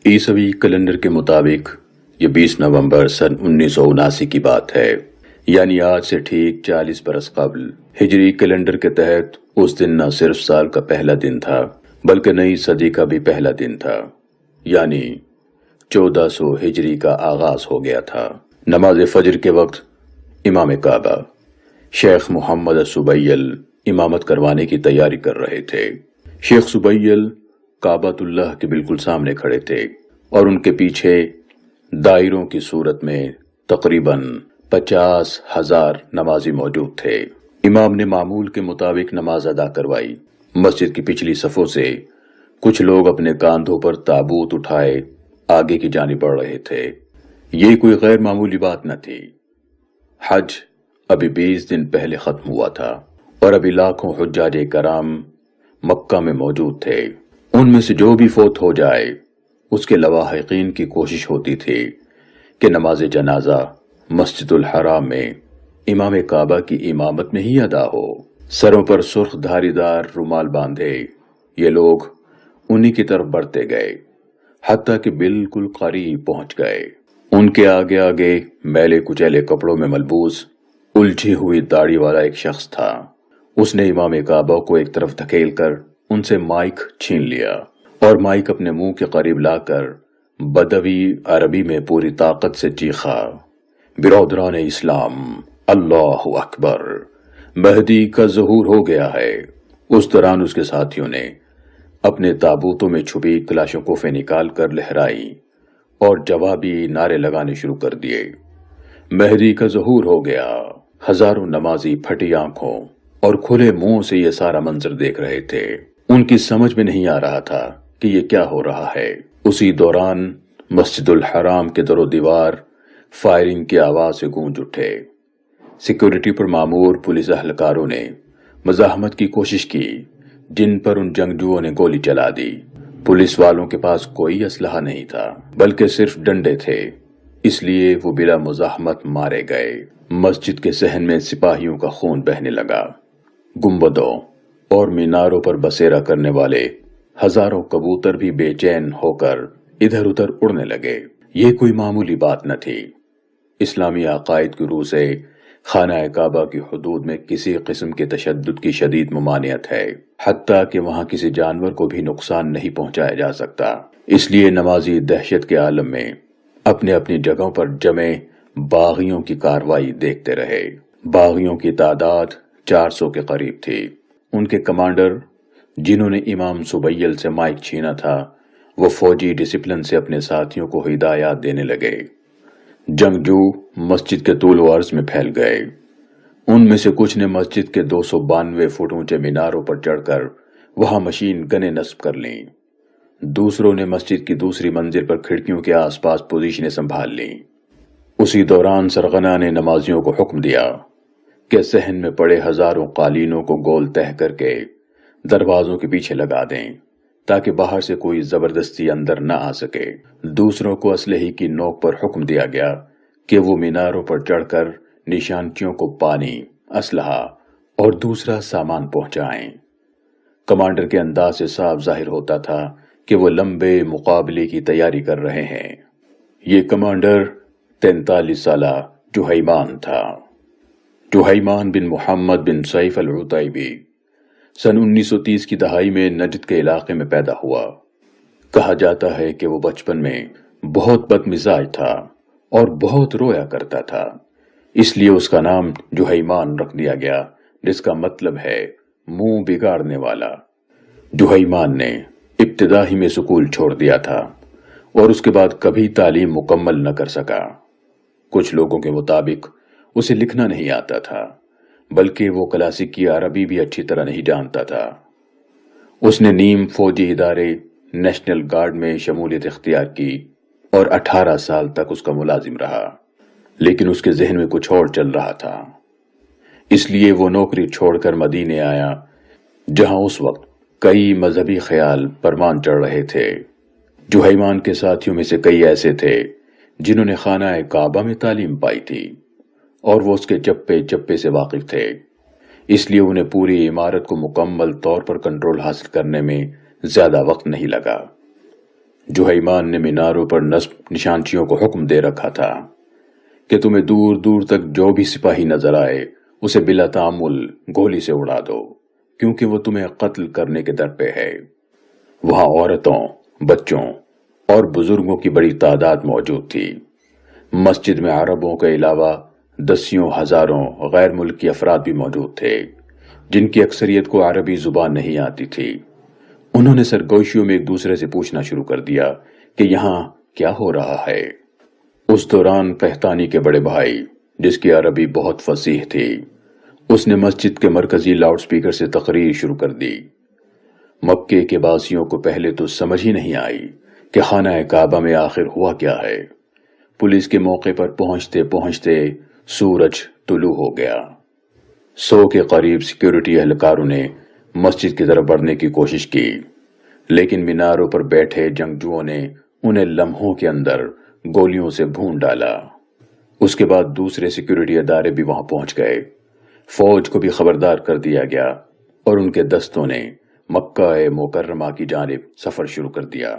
عیسوی کیلنڈر کے مطابق یہ 20 نومبر سن 1979 کی بات ہے، یعنی آج سے ٹھیک 40 برس قبل۔ ہجری کیلنڈر کے تحت اس دن نہ صرف سال کا پہلا دن تھا بلکہ نئی صدی کا بھی پہلا دن تھا، یعنی 1400 ہجری کا آغاز ہو گیا تھا۔ نماز فجر کے وقت امام کعبہ شیخ محمد السبیل امامت کروانے کی تیاری کر رہے تھے۔ شیخ سبیل کعبۃ اللہ کے بالکل سامنے کھڑے تھے اور ان کے پیچھے دائروں کی صورت میں تقریباً 50,000 نمازی موجود تھے۔ امام نے معمول کے مطابق نماز ادا کروائی۔ مسجد کی پچھلی صفوں سے کچھ لوگ اپنے کاندھوں پر تابوت اٹھائے آگے کی جانب بڑھ رہے تھے۔ یہ کوئی غیر معمولی بات نہ تھی۔ حج ابھی 20 دن پہلے ختم ہوا تھا اور ابھی لاکھوں حجاج کرام مکہ میں موجود تھے۔ ان میں سے جو بھی فوت ہو جائے اس کے لواحقین کی کوشش ہوتی تھی کہ نماز جنازہ مسجد الحرام میں امام کعبہ کی امامت میں ہی ادا ہو۔ سروں پر سرخ دھاری دار رومال باندھے یہ لوگ انہی کی طرف بڑھتے گئے حتیٰ کہ بالکل قریب پہنچ گئے۔ ان کے آگے آگے میلے کچیلے کپڑوں میں ملبوس الجھی ہوئی داڑھی والا ایک شخص تھا۔ اس نے امام کعبہ کو ایک طرف دھکیل کر ان سے مائک چھین لیا اور مائک اپنے منہ کے قریب لا کر بدوی عربی میں پوری طاقت سے چیخا، برادران اسلام، اللہ اکبر، مہدی کا ظہور ہو گیا ہے۔ اس دوران اس کے ساتھیوں نے اپنے تابوتوں میں چھپی کلاشنکوفیں نکال کر لہرائی اور جوابی نعرے لگانے شروع کر دیے۔ مہدی کا ظہور ہو گیا۔ ہزاروں نمازی پھٹی آنکھوں اور کھلے منہ سے یہ سارا منظر دیکھ رہے تھے۔ ان کی سمجھ میں نہیں آ رہا تھا کہ یہ کیا ہو رہا ہے۔ اسی دوران مسجد الحرام کے در و دیوار فائرنگ کی آواز سے گونج اٹھے۔ سیکیورٹی پر مامور پولیس اہلکاروں نے مزاحمت کی کوشش کی، جن پر ان جنگجوؤں نے گولی چلا دی۔ پولیس والوں کے پاس کوئی اسلحہ نہیں تھا بلکہ صرف ڈنڈے تھے، اس لیے وہ بلا مزاحمت مارے گئے۔ مسجد کے صحن میں سپاہیوں کا خون بہنے لگا۔ گنبدوں اور میناروں پر بسیرا کرنے والے ہزاروں کبوتر بھی بے چین ہو کر ادھر ادھر اڑنے لگے۔ یہ کوئی معمولی بات نہ تھی۔ اسلامی عقائد کی روح سے خانہ کعبہ کی حدود میں کسی قسم کے تشدد کی شدید ممانعت ہے، حتیٰ کہ وہاں کسی جانور کو بھی نقصان نہیں پہنچایا جا سکتا۔ اس لیے نمازی دہشت کے عالم میں اپنے اپنی جگہوں پر جمے باغیوں کی کارروائی دیکھتے رہے۔ باغیوں کی تعداد 400 کے قریب تھی۔ ان کے کمانڈر جنہوں نے امام سبیل سے مائک چھینا تھا وہ فوجی ڈسپلن سے اپنے ساتھیوں کو ہدایات دینے لگے۔ جنگجو مسجد کے طول و عرض میں پھیل گئے۔ ان میں سے کچھ نے مسجد کے 292 فٹ اونچے میناروں پر چڑھ کر وہاں مشین گنیں نصب کر لیں۔ دوسروں نے مسجد کی دوسری منزل پر کھڑکیوں کے آس پاس پوزیشنیں سنبھال لیں۔ اسی دوران سرغنہ نے نمازیوں کو حکم دیا کہ صحن میں پڑے ہزاروں قالینوں کو گول تہہ کر کے دروازوں کے پیچھے لگا دیں تاکہ باہر سے کوئی زبردستی اندر نہ آ سکے۔ دوسروں کو اسلحے کی نوک پر حکم دیا گیا کہ وہ میناروں پر چڑھ کر نشانچیوں کو پانی، اسلحہ اور دوسرا سامان پہنچائیں۔ کمانڈر کے انداز سے صاف ظاہر ہوتا تھا کہ وہ لمبے مقابلے کی تیاری کر رہے ہیں۔ یہ کمانڈر 43 سالہ جہیمان تھا۔ جہیمان بن محمد بن سیف العتیبی سن 1930 کی دہائی میں نجد کے علاقے میں پیدا ہوا۔ کہا جاتا ہے کہ وہ بچپن میں بہت بد مزاج تھا اور بہت رویا کرتا تھا، اس لیے اس کا نام جہیمان رکھ دیا گیا، جس کا مطلب ہے منہ بگاڑنے والا۔ جہیمان نے ابتدا ہی میں سکول چھوڑ دیا تھا اور اس کے بعد کبھی تعلیم مکمل نہ کر سکا۔ کچھ لوگوں کے مطابق اسے لکھنا نہیں آتا تھا، بلکہ وہ کلاسیکی عربی بھی اچھی طرح نہیں جانتا تھا۔ اس نے نیم فوجی ادارے نیشنل گارڈ میں شمولیت اختیار کی اور 18 سال تک اس کا ملازم رہا، لیکن اس کے ذہن میں کچھ اور چل رہا تھا۔ اس لیے وہ نوکری چھوڑ کر مدینے آیا، جہاں اس وقت کئی مذہبی خیال پروان چڑھ رہے تھے۔ جہیمان کے ساتھیوں میں سے کئی ایسے تھے جنہوں نے خانہ کعبہ میں تعلیم پائی تھی اور وہ اس کے چپے چپے سے واقف تھے، اس لیے انہیں پوری عمارت کو مکمل طور پر کنٹرول حاصل کرنے میں زیادہ وقت نہیں لگا۔ جہیمان نے میناروں پر نصب نشانچیوں کو حکم دے رکھا تھا کہ تمہیں دور دور تک جو بھی سپاہی نظر آئے اسے بلا تعامل گولی سے اڑا دو، کیونکہ وہ تمہیں قتل کرنے کے در پہ ہے۔ وہاں عورتوں، بچوں اور بزرگوں کی بڑی تعداد موجود تھی۔ مسجد میں عربوں کے علاوہ دسیوں ہزاروں غیر ملکی افراد بھی موجود تھے جن کی اکثریت کو عربی زبان نہیں آتی تھی۔ انہوں نے سرگوشیوں میں ایک دوسرے سے پوچھنا شروع کر دیا کہ یہاں کیا ہو رہا ہے۔ اس دوران قحطانی کے بڑے بھائی، جس کی عربی بہت فصیح تھی، اس نے مسجد کے مرکزی لاؤڈ سپیکر سے تقریر شروع کر دی۔ مکے کے باسیوں کو پہلے تو سمجھ ہی نہیں آئی کہ خانہ کعبہ میں آخر ہوا کیا ہے۔ پولیس کے موقع پر پہنچتے پہنچتے سورج طلوع ہو گیا۔ 100 کے قریب سیکیورٹی اہلکاروں نے مسجد کی طرف بڑھنے کی کوشش کی، لیکن میناروں پر بیٹھے جنگجوؤں نے انہیں لمحوں کے اندر گولیوں سے بھون ڈالا۔ اس کے بعد دوسرے سیکیورٹی ادارے بھی وہاں پہنچ گئے۔ فوج کو بھی خبردار کر دیا گیا اور ان کے دستوں نے مکہ مکرمہ کی جانب سفر شروع کر دیا۔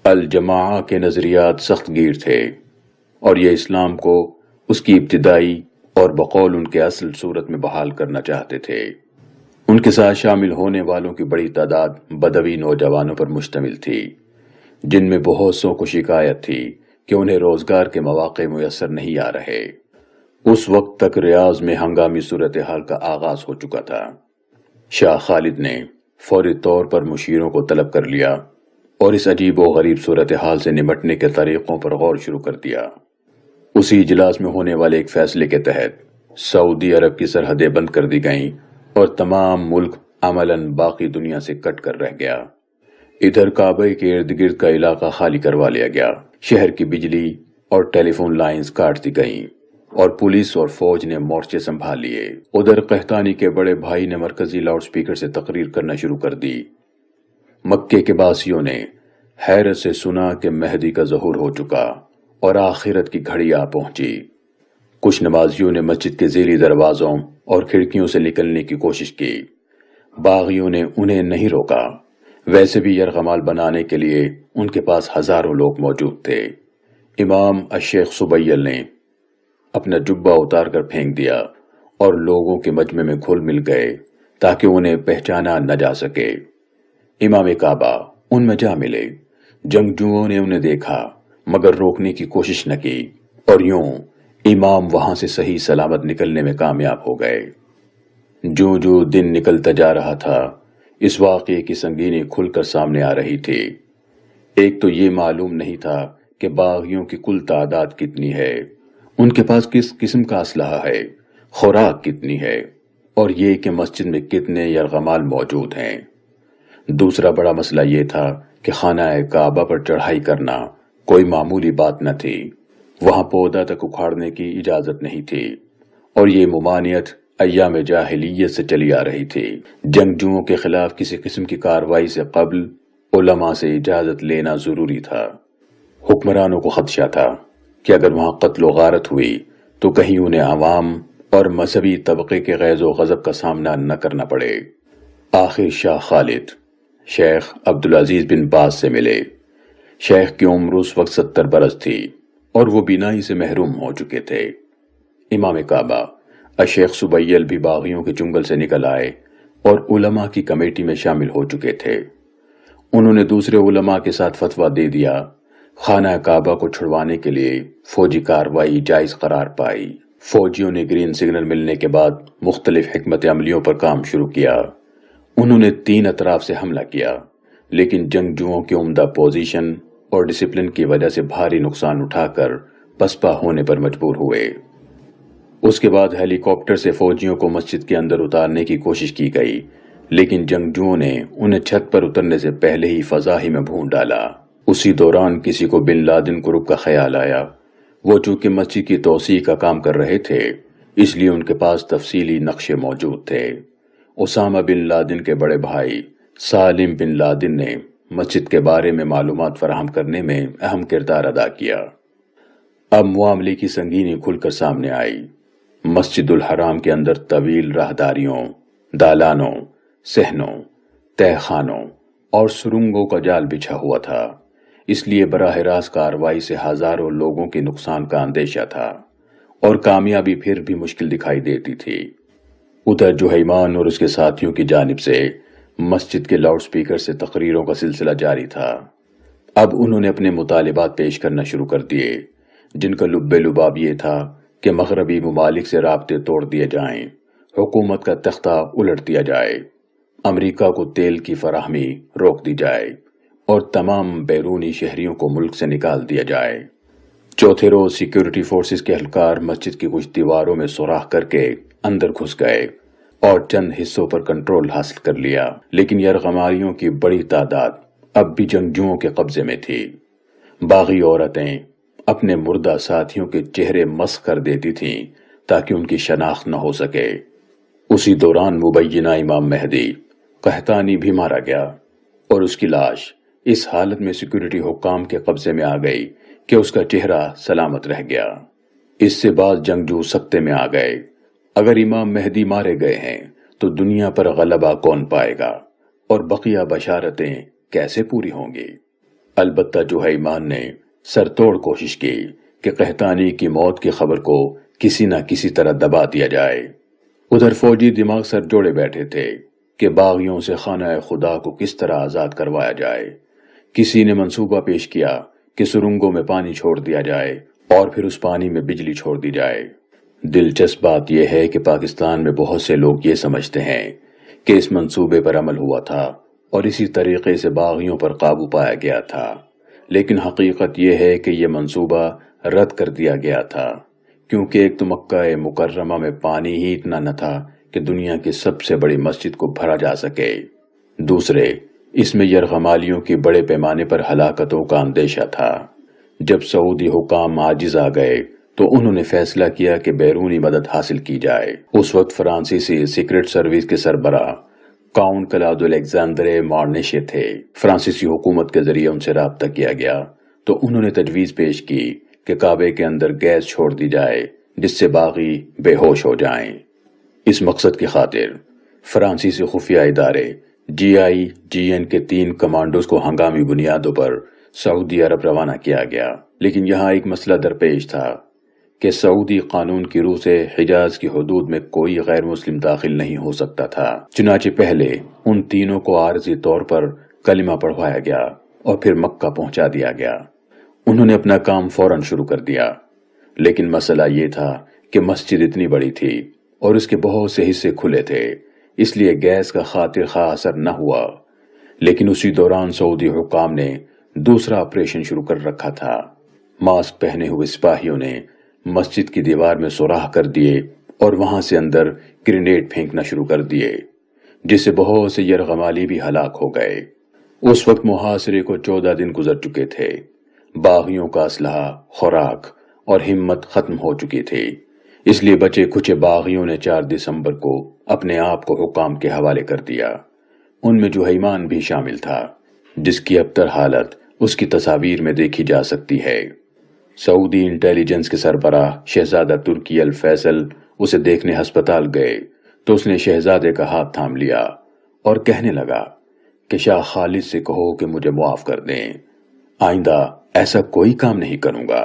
الجماعہ کے نظریات سخت گیر تھے اور یہ اسلام کو اس کی ابتدائی اور بقول ان کے اصل صورت میں بحال کرنا چاہتے تھے۔ ان کے ساتھ شامل ہونے والوں کی بڑی تعداد بدوی نوجوانوں پر مشتمل تھی، جن میں بہت سو کو شکایت تھی کہ انہیں روزگار کے مواقع میسر نہیں آ رہے۔ اس وقت تک ریاض میں ہنگامی صورتحال کا آغاز ہو چکا تھا۔ شاہ خالد نے فوری طور پر مشیروں کو طلب کر لیا اور اس عجیب و غریب صورتحال سے نمٹنے کے طریقوں پر غور شروع کر دیا۔ اسی اجلاس میں ہونے والے ایک فیصلے کے تحت سعودی عرب کی سرحدیں بند کر دی گئیں اور تمام ملک عملاً باقی دنیا سے کٹ کر رہ گیا۔ ادھر کعبہ کے ارد گرد کا علاقہ خالی کروا لیا گیا، شہر کی بجلی اور ٹیلی فون لائنز کاٹ دی گئیں اور پولیس اور فوج نے مورچے سنبھال لیے۔ ادھر قحطانی کے بڑے بھائی نے مرکزی لاؤڈ سپیکر سے تقریر کرنا شروع کر دی۔ مکے کے باسیوں نے حیرت سے سنا کہ مہدی کا ظہور ہو چکا اور آخرت کی گھڑی آ پہنچی۔ کچھ نمازیوں نے مسجد کے ذیلی دروازوں اور کھڑکیوں سے نکلنے کی کوشش کی۔ باغیوں نے انہیں نہیں روکا، ویسے بھی یرغمال بنانے کے لیے ان کے پاس ہزاروں لوگ موجود تھے۔ امام الشیخ سبیل نے اپنا جبہ اتار کر پھینک دیا اور لوگوں کے مجمع میں گھل مل گئے تاکہ انہیں پہچانا نہ جا سکے۔ امام کعبہ ان میں جا ملے۔ جنگجوؤں نے انہیں دیکھا مگر روکنے کی کوشش نہ کی اور یوں امام وہاں سے صحیح سلامت نکلنے میں کامیاب ہو گئے۔ جو جو دن نکلتا جا رہا تھا، اس واقعے کی سنگینی کھل کر سامنے آ رہی تھی۔ ایک تو یہ معلوم نہیں تھا کہ باغیوں کی کل تعداد کتنی ہے، ان کے پاس کس قسم کا اسلحہ ہے، خوراک کتنی ہے، اور یہ کہ مسجد میں کتنے یرغمال موجود ہیں۔ دوسرا بڑا مسئلہ یہ تھا کہ خانہ کعبہ پر چڑھائی کرنا کوئی معمولی بات نہ تھی۔ وہاں پودا تک اکھاڑنے کی اجازت نہیں تھی اور یہ ممانعت ایام جاہلیت سے چلی آ رہی تھی۔ جنگجوؤں کے خلاف کسی قسم کی کارروائی سے قبل علماء سے اجازت لینا ضروری تھا۔ حکمرانوں کو خدشہ تھا کہ اگر وہاں قتل و غارت ہوئی تو کہیں انہیں عوام اور مذہبی طبقے کے غیظ و غضب کا سامنا نہ کرنا پڑے۔ آخر شاہ خالد شیخ عبدالعزیز بن باز سے ملے۔ شیخ کی عمر اس وقت 70 برس تھی اور وہ بینائی سے محروم ہو چکے تھے۔ امام کعبہ الشیخ سبیل بھی باغیوں کے چنگل سے نکل آئے اور علماء کی کمیٹی میں شامل ہو چکے تھے۔ انہوں نے دوسرے علماء کے ساتھ فتویٰ دے دیا۔ خانہ کعبہ کو چھڑوانے کے لیے فوجی کارروائی جائز قرار پائی۔ فوجیوں نے گرین سگنل ملنے کے بعد مختلف حکمت عملیوں پر کام شروع کیا۔ انہوں نے 3 اطراف سے حملہ کیا، لیکن جنگجوؤں کی عمدہ پوزیشن اور ڈسپلن کی وجہ سے بھاری نقصان اٹھا کر پسپا ہونے پر مجبور ہوئے۔ اس کے بعد ہیلی کاپٹر سے فوجیوں کو مسجد کے اندر اتارنے کی کوشش کی گئی، لیکن جنگجوؤں نے انہیں چھت پر اترنے سے پہلے ہی فضا ہی میں بھون ڈالا۔ اسی دوران کسی کو بن لادن گروپ کا خیال آیا۔ وہ چونکہ مسجد کی توسیع کا کام کر رہے تھے، اس لیے ان کے پاس تفصیلی نقشے موجود تھے۔ اسامہ بن لادن کے بڑے بھائی سالم بن لادن نے مسجد کے بارے میں معلومات فراہم کرنے میں اہم کردار ادا کیا۔ اب معاملے کی سنگینی کھل کر سامنے آئی۔ مسجد الحرام کے اندر طویل راہداریوں، دالانوں، صحنوں، تہہ خانوں اور سرنگوں کا جال بچھا ہوا تھا، اس لیے براہ راست کارروائی سے ہزاروں لوگوں کے نقصان کا اندیشہ تھا اور کامیابی پھر بھی مشکل دکھائی دیتی تھی۔ ادھر جوہیمان اور اس کے ساتھیوں کی جانب سے مسجد کے لاؤڈ سپیکر سے تقریروں کا سلسلہ جاری تھا۔ اب انہوں نے اپنے مطالبات پیش کرنا شروع کر دیے، جن کا لب لباب یہ تھا کہ مغربی ممالک سے رابطے توڑ دیے جائیں، حکومت کا تختہ الٹ دیا جائے، امریکہ کو تیل کی فراہمی روک دی جائے اور تمام بیرونی شہریوں کو ملک سے نکال دیا جائے۔ چوتھے روز سیکیورٹی فورسز کے اہلکار مسجد کی کچھ دیواروں میں سوراخ کر کے اندر گھس گئے اور چند حصوں پر کنٹرول حاصل کر لیا، لیکن یرغمالیوں کی بڑی تعداد اب بھی جنگجوؤں کے قبضے میں تھی۔ باغی عورتیں اپنے مردہ ساتھیوں کے چہرے مسخ کر دیتی تھیں تاکہ ان کی شناخت نہ ہو سکے۔ اسی دوران مبینہ امام مہدی قحطانی بھی مارا گیا اور اس کی لاش اس حالت میں سیکیورٹی حکام کے قبضے میں آ گئی کہ اس کا چہرہ سلامت رہ گیا۔ اس سے بعد جنگجو سکتے میں آ گئے، اگر امام مہدی مارے گئے ہیں تو دنیا پر غلبہ کون پائے گا اور بقیہ بشارتیں کیسے پوری ہوں گی؟ البتہ جوہیمان نے سر توڑ کوشش کی کہ قحطانی کی موت کی خبر کو کسی نہ کسی طرح دبا دیا جائے۔ ادھر فوجی دماغ سر جوڑے بیٹھے تھے کہ باغیوں سے خانہ خدا کو کس طرح آزاد کروایا جائے۔ کسی نے منصوبہ پیش کیا کہ سرنگوں میں پانی چھوڑ دیا جائے اور پھر اس پانی میں بجلی چھوڑ دی جائے۔ دلچسپ بات یہ ہے کہ پاکستان میں بہت سے لوگ یہ سمجھتے ہیں کہ اس منصوبے پر عمل ہوا تھا اور اسی طریقے سے باغیوں پر قابو پایا گیا تھا، لیکن حقیقت یہ ہے کہ یہ منصوبہ رد کر دیا گیا تھا، کیونکہ ایک تو مکہ مکرمہ میں پانی ہی اتنا نہ تھا کہ دنیا کی سب سے بڑی مسجد کو بھرا جا سکے، دوسرے اس میں یرغمالیوں کی بڑے پیمانے پر ہلاکتوں کا اندیشہ تھا۔ جب سعودی حکام عاجز آ گئے تو انہوں نے فیصلہ کیا کہ بیرونی مدد حاصل کی جائے۔ اس وقت فرانسیسی سیکرٹ سروس کے سربراہ کاؤنٹ کلاؤد الیگزینڈر مارنیشے تھے۔ فرانسیسی حکومت کے ذریعے ان سے رابطہ کیا گیا تو انہوں نے تجویز پیش کی کہ کعبے کے اندر گیس چھوڑ دی جائے جس سے باغی بے ہوش ہو جائیں۔ اس مقصد کی خاطر فرانسیسی خفیہ ادارے GIGN کے 3 کمانڈوز کو ہنگامی بنیادوں پر سعودی عرب روانہ کیا گیا، لیکن یہاں ایک مسئلہ درپیش تھا کہ سعودی قانون کی روح سے حجاز کی حدود میں کوئی غیر مسلم داخل نہیں ہو سکتا تھا۔ چنانچہ پہلے ان تینوں کو عارضی طور پر کلمہ پڑھوایا گیا اور پھر مکہ پہنچا دیا گیا۔ انہوں نے اپنا کام فوراً شروع کر دیا، لیکن مسئلہ یہ تھا کہ مسجد اتنی بڑی تھی اور اس کے بہت سے حصے کھلے تھے، اس لیے گیس کا خاطر خواہ اثر نہ ہوا۔ لیکن اسی دوران سعودی حکام نے دوسرا آپریشن شروع کر رکھا تھا۔ ماسک پہنے ہوئے سپاہیوں نے مسجد کی دیوار میں سوراخ کر دیے اور وہاں سے اندر گرینیڈ پھینکنا شروع کر دیے، جس سے بہت سے یرغمالی بھی ہلاک ہو گئے۔ اس وقت محاصرے کو 14 دن گزر چکے تھے۔ باغیوں کا اسلحہ، خوراک اور ہمت ختم ہو چکی تھی، اس لیے بچے کچے باغیوں نے 4 دسمبر کو اپنے آپ کو حکام کے حوالے کر دیا۔ ان میں جوہیمان بھی شامل تھا، جس کی ابتر حالت اس کی تصاویر میں دیکھی جا سکتی ہے۔ سعودی انٹیلیجنس کے سربراہ شہزادہ ترکی الفیصل اسے دیکھنے ہسپتال گئے تو اس نے شہزادے کا ہاتھ تھام لیا اور کہنے لگا کہ شاہ خالد سے کہو کہ مجھے معاف کر دیں، آئندہ ایسا کوئی کام نہیں کروں گا۔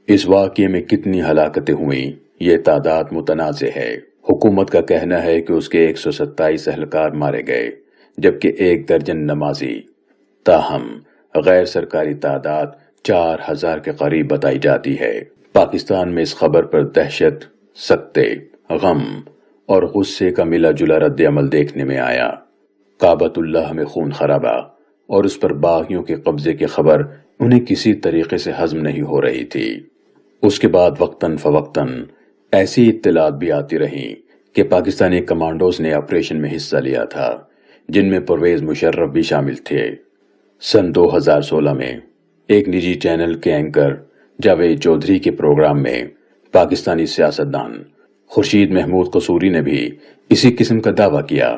اس واقعے میں کتنی ہلاکتیں ہوئیں یہ تعداد متنازع ہے۔ حکومت کا کہنا ہے کہ اس کے 127 اہلکار مارے گئے جبکہ 1 درجن نمازی، تاہم غیر سرکاری تعداد 4000 کے قریب بتائی جاتی ہے۔ پاکستان میں اس خبر پر دہشت، سکتے، غم اور غصے کا ملا جلا رد عمل دیکھنے میں آیا۔ کعبۃ اللہ میں خون خرابہ اور اس پر باغیوں کے قبضے کی خبر انہیں کسی طریقے سے ہضم نہیں ہو رہی تھی۔ اس کے بعد وقتاً فوقتاً ایسی اطلاعات بھی آتی رہیں کہ پاکستانی کمانڈوز نے آپریشن میں حصہ لیا تھا، جن میں پرویز مشرف بھی شامل تھے۔ سن 2016 میں ایک نجی چینل کے اینکر جاوید چودھری کے پروگرام میں پاکستانی سیاستدان خورشید محمود قصوری نے بھی اسی قسم کا دعویٰ کیا،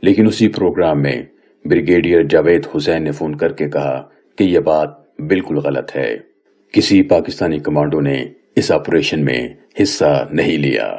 لیکن اسی پروگرام میں بریگیڈیئر جاوید حسین نے فون کر کے کہا کہ یہ بات بالکل غلط ہے، کسی پاکستانی کمانڈو نے اس آپریشن میں حصہ نہیں لیا۔